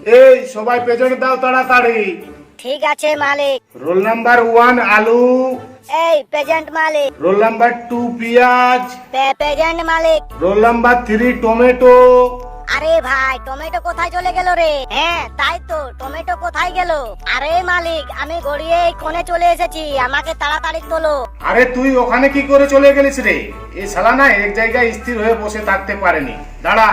এই সবাই প্রেজেন্ট দাও তাড়াতাড়ি। ঠিক আছে মালিক। রোল নাম্বার 1 আলু, এই প্রেজেন্ট মালিক। রোল নাম্বার 2 পেঁয়াজ, present Malik. Roll number 3 tomato. আরে ভাই টমেটো কোথায় চলে গেল রে? হ্যাঁ তাই তো, টমেটো কোথায় গেল? আরে মালিক আমি গড়িয়ে এই কোণে চলে এসেছি, আমাকে তাড়াতাড়ি তোলো। আরে তুই ওখানে কি করে চলে গেলিস রে? এই শালা না এক জায়গায় স্থির হয়ে বসে থাকতে পারেনি, দাঁড়া।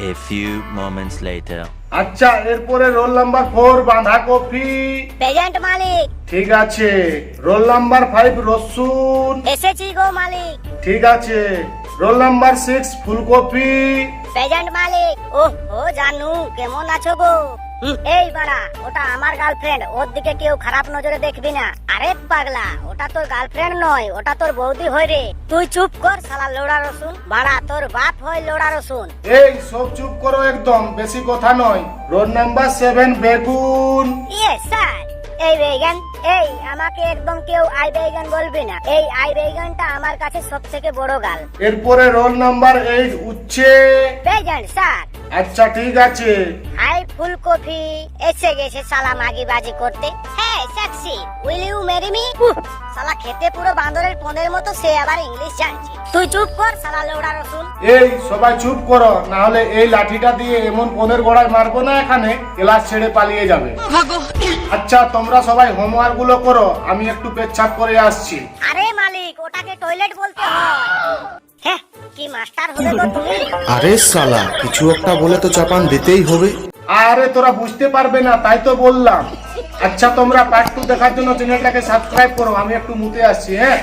A few moments later. আচ্ছা এরপরে রোল নাম্বার 4 বাঁধাকপি। প্রেজেন্ট মালিক। ঠিক আছে। রোল নাম্বার 5 রসুন। এসেছি গো মালিক। ঠিক আছে। রোল নাম্বার 6 ফুলকপি। প্রেজেন্ট মালিক। ও জানু কেমন আছো গো? এই বাড়া ওটা আমার গার্লফ্রেন্ড, ওর দিকে কেউ খারাপ নজরে দেখবি না। আরে পাগলা ওটা তোর গার্লফ্রেন্ড নয়, ওটা তোর বৌদি হয় রে। তুই চুপ কর শালা লোড়া রসুন, বাড়া তোর বাপ হয় লোড়া রসুন। এই সব চুপ করো একদম, বেশি কথা নয়। রোল নাম্বার 7 বেগুন। Yes sir. এই বেগন, এই আমাকে একদম কেউ আই বেগন বলবি না, এই আই বেগনটা আমার কাছে সব থেকে বড় গাল। এরপরে রোল নাম্বার 8 উচ্ছে। Present sir. আচ্ছা ঠিক আছে। হাই ফুলকপি। এসে গেছে শালা মাগিবাজি করতে। হ্যাঁ sexy, will you marry me? শালা খেতে পুরো বান্দরের পনের মতো, সে আবার ইংলিশ জানছে। তুই চুপ কর শালা লোড়া রসুন। এই সবাই চুপ করো, না হলে এই লাঠিটা দিয়ে এমন পনের গোড়ায় মারবো না এখানে ক্লাস ছেড়ে পালিয়ে যাবে। আচ্ছা তোমরা সবাই হোমওয়ার্ক গুলো করো, আমি একটু পেচ্ছাপ করে আসছি। আরে মালিক ওটাকে টয়লেট বলতে হয়। হ্যাঁ কি মাস্টার হবে গো তুমি? আরে শালা কিছু একটা বলে তো চাপান দিতেই হবে। আরে তোরা বুঝতে পারবে না তাই তো বললাম। আচ্ছা তোমরা পার্ট 2 দেখার জন্য চ্যানেলটাকে সাবস্ক্রাইব করো, আমি একটু মুতে আসছি। হ্যাঁ।